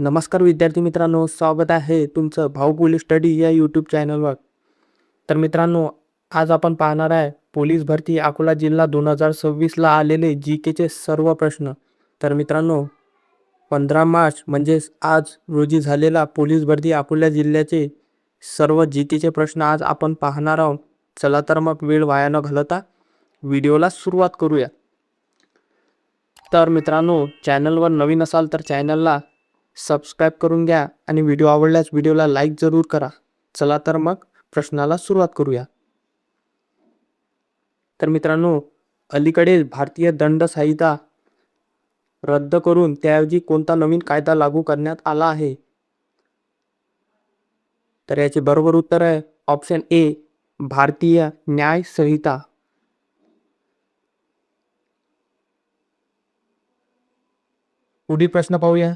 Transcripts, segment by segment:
नमस्कार विद्यार्थी मित्रांनो, स्वागत आहे तुमचं भाऊ पोलीस स्टडी या यूट्यूब चॅनलवर. तर मित्रांनो, आज आपण पाहणार आहे पोलीस भरती अकोला जिल्हा 2026ला आलेले जी केचे सर्व प्रश्न. तर मित्रांनो, 15 मार्च म्हणजेच आज रोजी झालेला पोलीस भरती अकोला जिल्ह्याचे सर्व जी केचे प्रश्न आज आपण पाहणार आहोत. चला तर मग वेळ वाया न घालवता व्हिडिओला सुरुवात करूया. तर मित्रांनो, चॅनलवर नवीन असाल तर चॅनलला सबस्क्राईब करून घ्या आणि व्हिडिओ आवडल्यास व्हिडिओला लाईक जरूर करा. चला तर मग प्रश्नाला सुरुवात करूया. तर मित्रांनो, अलीकडे भारतीय दंड संहिता रद्द करून त्याऐवजी कोणता नवीन कायदा लागू करण्यात आला आहे? तर याचे बरोबर उत्तर आहे ऑप्शन ए, भारतीय न्याय संहिता. पुढील प्रश्न पाहूया.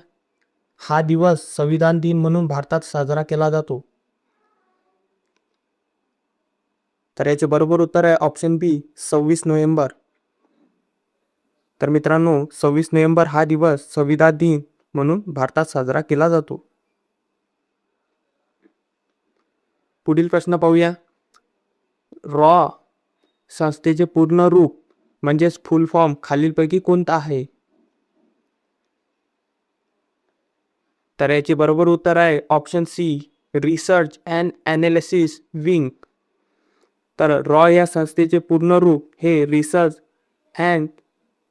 हा दिवस संविधान दिन म्हणून भारतात साजरा केला जातो. तर याचे बरोबर उत्तर आहे ऑप्शन बी, 26 नोव्हेंबर. तर मित्रांनो, 26 नोव्हेंबर हा दिवस संविधान दिन म्हणून भारतात साजरा केला जातो. पुढील प्रश्न पाहूया. रॉ संस्थेचे पूर्ण रूप म्हणजेच फुल फॉर्म खालीलपैकी कोणता आहे? तर याचे बरोबर उत्तर आहे option C, research and analysis wing. तर रॉ या संस्थेचे पूर्ण रूप हे रिसर्च अँड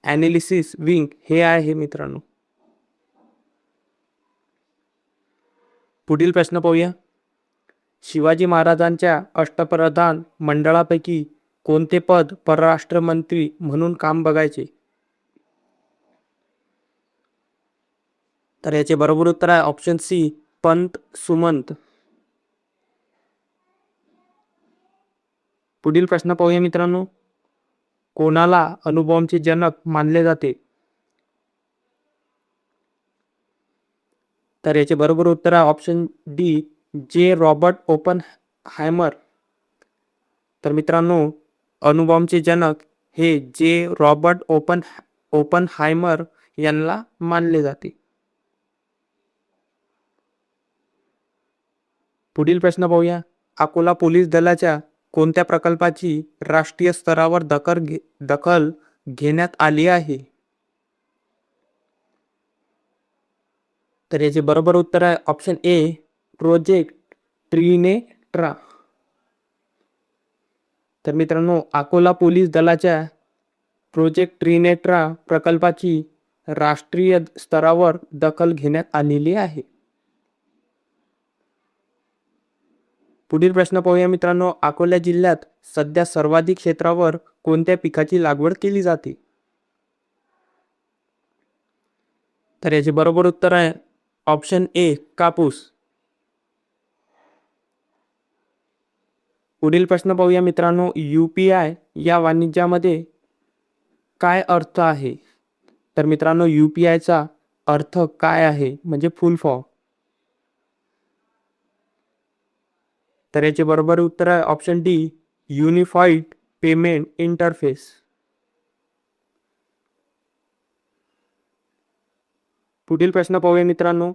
ॲनालिसिस विंग हे आहे मित्रांनो. पुढील प्रश्न पाहूया. शिवाजी महाराजांच्या अष्टप्रधान मंडळापैकी कोणते पद परराष्ट्र मंत्री म्हणून काम बघायचे? तर याचे बरोबर उत्तर आहे ऑप्शन सी, पंत सुमंत. पुढील प्रश्न पाहूया मित्रांनो. कोणाला अणुबॉम्बचे जनक मानले जाते? तर याचे बरोबर उत्तर आहे ऑप्शन डी, जे रॉबर्ट ओपनहायमर. तर मित्रांनो, अणुबॉम्बचे जनक हे जे रॉबर्ट ओपनहायमर यांना मानले जाते. पुढील प्रश्न पाहूया. अकोला पोलीस दलाच्या कोणत्या प्रकल्पाची राष्ट्रीय स्तरावर दखल घेण्यात आली आहे? तर याचे बरोबर उत्तर आहे ऑप्शन ए, प्रोजेक्ट ट्रिनेट्रा. तर मित्रांनो, अकोला पोलीस दलाच्या प्रोजेक्ट ट्रिनेट्रा प्रकल्पाची राष्ट्रीय स्तरावर दखल घेण्यात आलेली आहे. पुढील प्रश्न पाहूया मित्रांनो. अकोला जिल्ह्यात सध्या सर्वाधिक क्षेत्रावर कोणत्या पिकाची लागवड केली जाते? तर याचे बरोबर उत्तर आहे ऑप्शन ए, कापूस. पुढील प्रश्न पाहूया मित्रांनो. UPI या वाणिज्यामध्ये काय अर्थ आहे? तर मित्रांनो, UPIचा अर्थ काय आहे म्हणजे फुल फॉर्म? तर याचे बरोबर उत्तर आहे option D, unified payment interface. पुढील प्रश्न पाहूया मित्रांनो.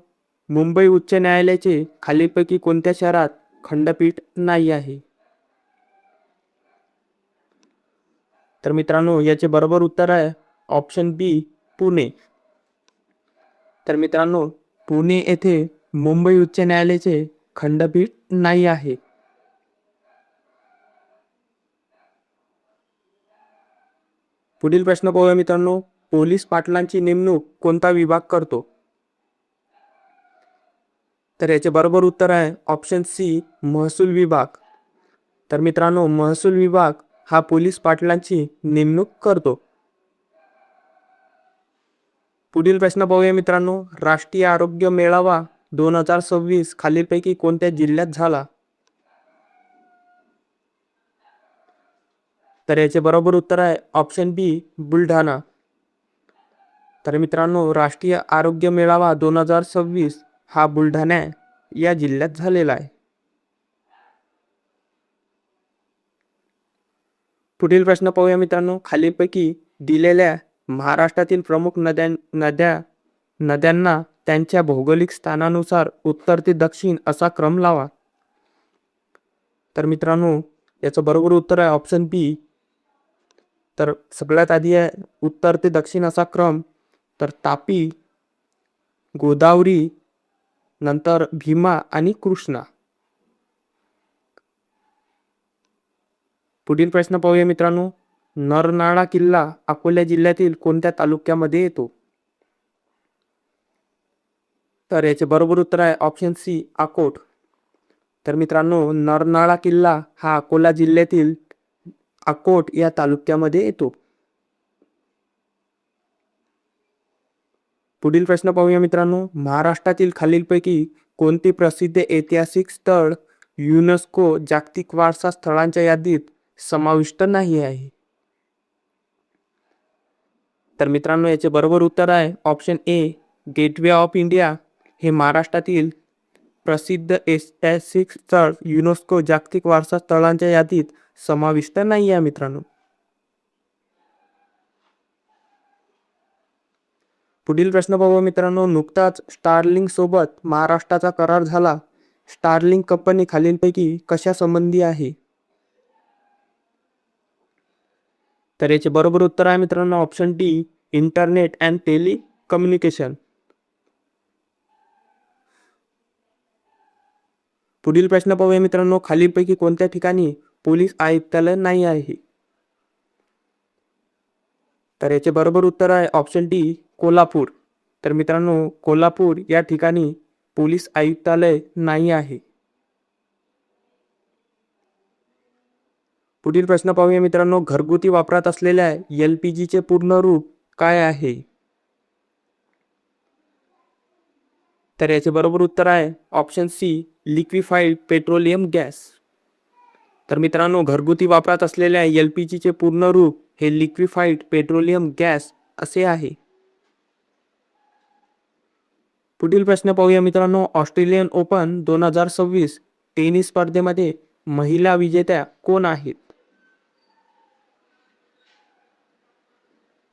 मुंबई उच्च न्यायालयाचे खालीलपैकी कोणत्या शहरात खंडपीठ नाही आहे? तर मित्रांनो, याचे बरोबर उत्तर आहे ऑप्शन बी, पुणे. तर मित्रांनो, पुणे येथे मुंबई उच्च न्यायालयाचे खंडपीठ नाही आहे. पुढील प्रश्न पाहूया मित्रांनो. पोलीस पाटलांची नेमणूक कोणता विभाग करतो? तर याचे बरोबर उत्तर आहे ऑप्शन सी, महसूल विभाग. तर मित्रांनो, महसूल विभाग हा पोलीस पाटलांची नेमणूक करतो. पुढील प्रश्न पाहूया मित्रांनो. राष्ट्रीय आरोग्य मेळावा 2026 खालीलपैकी कोणत्या जिल्ह्यात झाला? तर याचे बरोबर उत्तर आहे ऑप्शन बी, बुलढाणा. तर मित्रांनो, राष्ट्रीय आरोग्य मेळावा 2026 हा बुलढाणा या जिल्ह्यात झालेला आहे. पुढील प्रश्न पाहूया मित्रांनो. खालीलपैकी दिलेल्या महाराष्ट्रातील प्रमुख नद्यांना त्यांच्या भौगोलिक स्थानानुसार उत्तर ते दक्षिण असा क्रम लावा. तर मित्रांनो, याचं बरोबर उत्तर आहे ऑप्शन बी. तर सगळ्यात आधी आहे उत्तर ते दक्षिण असा क्रम. तर तापी, गोदावरी, नंतर भीमा आणि कृष्णा. पुढील प्रश्न पाहूया मित्रांनो. नरनाळा किल्ला अकोला जिल्ह्यातील कोणत्या तालुक्यामध्ये येतो? तर याचे बरोबर उत्तर आहे ऑप्शन सी, अकोट. तर मित्रांनो, नरनाळा किल्ला हा अकोला जिल्ह्यातील अकोट या तालुक्यामध्ये येतो. पुढील प्रश्न पाहूया मित्रांनो. महाराष्ट्रातील खालीलपैकी कोणती प्रसिद्ध ऐतिहासिक स्थळ युनेस्को जागतिक वारसा स्थळांच्या यादीत समाविष्ट नाही आहे? तर मित्रांनो, याचे बरोबर उत्तर आहे option A, gateway of India. हे महाराष्ट्रातील प्रसिद्ध ऐतिहासिक स्थळ युनेस्को जागतिक वारसा स्थळांच्या यादीत समाविष्ट नाही आहे मित्रांनो. पुढील प्रश्न पाहूया मित्रांनो. नुकताच स्टारलिंक सोबत महाराष्ट्राचा करार झाला. स्टारलिंक कंपनी खालीलपैकी कशा संबंधी आहे? तर याचे बरोबर उत्तर आहे मित्रांनो option D, internet and telecommunication. पुढील प्रश्न पाहूया मित्रांनो. खालीलपैकी कोणत्या ठिकाणी पोलीस आयुक्तालय नाही आहे? तर याचे बरोबर उत्तर आहे ऑप्शन डी, कोल्हापूर. तर मित्रांनो, कोल्हापूर या ठिकाणी पोलीस आयुक्तालय नाही आहे. पुढील प्रश्न पाहूया मित्रांनो. घरगुती वापरात असलेल्या LPG चे पूर्ण रूप काय आहे? तर याचे बरोबर उत्तर आहे option C, liquefied petroleum gas. तर मित्रांनो, घरगुती वापरात असलेल्या LPG चे पूर्ण रूप हे लिक्विफाईड पेट्रोलियम गॅस असे आहे. पुढील प्रश्न पाहूया मित्रांनो. ऑस्ट्रेलियन ओपन 2026 टेनिस स्पर्धेमध्ये महिला विजेत्या कोण आहेत?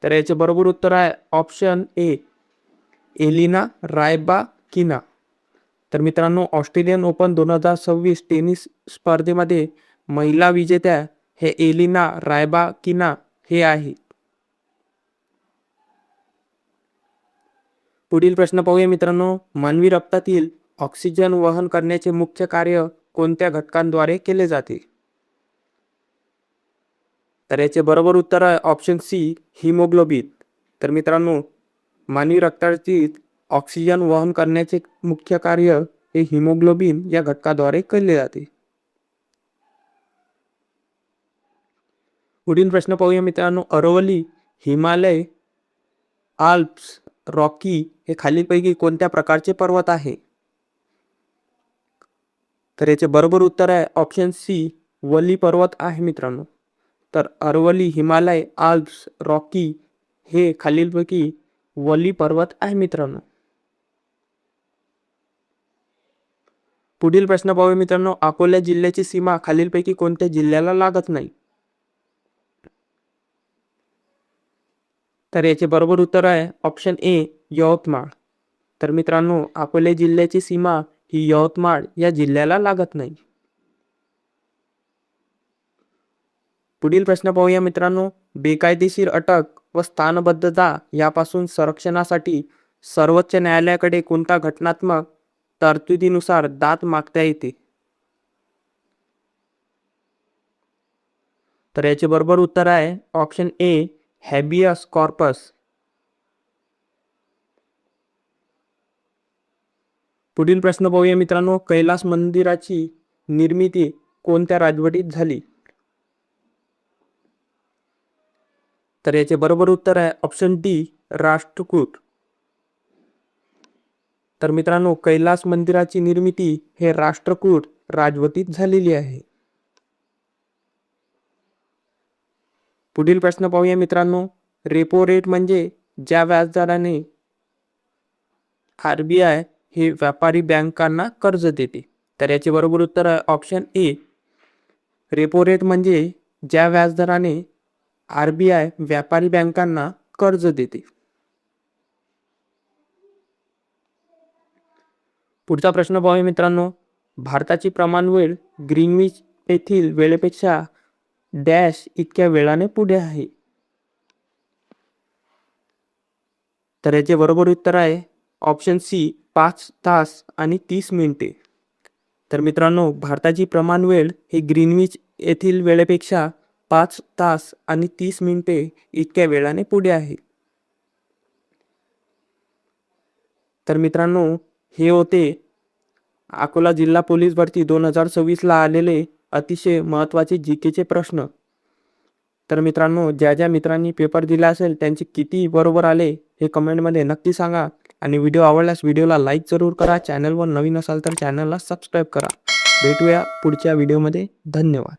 तर याचे बरोबर उत्तर आहे ऑप्शन ए, एलिना रायबाकिना. तर मित्रांनो, ऑस्ट्रेलियन ओपन 2026 टेनिस स्पर्धेमध्ये महिला विजेत्या हे एलिना रायबाकिना हे आहेत. पुढील प्रश्न पाहूया मित्रांनो. मानवी रक्तातील ऑक्सिजन वहन करण्याचे मुख्य कार्य कोणत्या घटकांद्वारे केले जाते? तर याचे बरोबर उत्तर आहे ऑप्शन सी, हिमोग्लोबिन. तर मित्रांनो, मानवी रक्तातील ऑक्सिजन वहन करण्याचे मुख्य कार्य हे हिमोग्लोबिन या घटकाद्वारे केले जाते. पुढील प्रश्न पाहूया मित्रांनो. अरवली, हिमालय, आल्प्स, रॉकी हे खालीलपैकी कोणत्या प्रकारचे पर्वत आहे? तर याचे बरोबर उत्तर आहे ऑप्शन सी, वली पर्वत आहे मित्रांनो. तर अरवली, हिमालय, आल्प्स, रॉकी हे खालीलपैकी वली पर्वत आहे मित्रांनो. पुढील प्रश्न पाहूया मित्रांनो. अकोला जिल्ह्याची सीमा खालीलपैकी कोणत्या जिल्ह्याला लागत नाही? तर याचे बरोबर उत्तर आहे ऑप्शन ए, यवतमाळ. तर मित्रांनो, अकोला जिल्ह्याची सीमा ही यवतमाळ या जिल्ह्याला लागत नाही. पुढील प्रश्न पाहूया मित्रांनो. बेकायदेशीर अटक व स्थानबद्धता यापासून संरक्षणासाठी सर्वोच्च न्यायालयाकडे कोणत्या घटनात्मक तरतुदीनुसार दाद मागता येते? तर याचे बरोबर उत्तर आहे ऑप्शन ए, हॅबियस कॉर्पस. पुढील प्रश्न पाहूया मित्रांनो. कैलास मंदिराची निर्मिती कोणत्या राजवटीत झाली? तर याचे बरोबर उत्तर आहे ऑप्शन डी, राष्ट्रकूट. तर मित्रांनो, कैलास मंदिराची निर्मिती हे राष्ट्रकूट राजवटीत झालेली आहे. पुढील प्रश्न पाहूया मित्रांनो. रेपो रेट म्हणजे ज्या व्याजदराने RBI हे व्यापारी बँकांना कर्ज देते. तर याचे बरोबर उत्तर आहे ऑप्शन ए, रेपो रेट म्हणजे ज्या व्याजदराने RBI व्यापारी बँकांना कर्ज देते. पुढचा प्रश्न पाहूया मित्रांनो. भारताची प्रमाण वेळ ग्रीनविच येथील वेळेपेक्षा डॅश इतक्या वेळाने पुढे आहे. तर याचे बरोबर उत्तर आहे ऑप्शन सी 5 तास आणि 30 मिनिटे. तर मित्रांनो, भारताची प्रमाण वेळ ही ग्रीनविच येथील वेळेपेक्षा 5 तास आणि 30 मिनिटे इतक्या वेळाने पुढे आहे. तर मित्रांनो, हे होते अकोला जिल्हा पोलीस भरती 2026ला आलेले अतिशय महत्त्वाचे जीकेचे प्रश्न. तर मित्रांनो, ज्या मित्रांनी पेपर दिला असेल त्यांचे किती बरोबर आले हे कमेंटमध्ये नक्की सांगा. आणि व्हिडिओ आवडल्यास व्हिडिओला लाईक जरूर करा. चॅनलवर नवीन असाल तर चॅनलला सबस्क्राईब करा. भेटूया पुढच्या व्हिडिओमध्ये. धन्यवाद.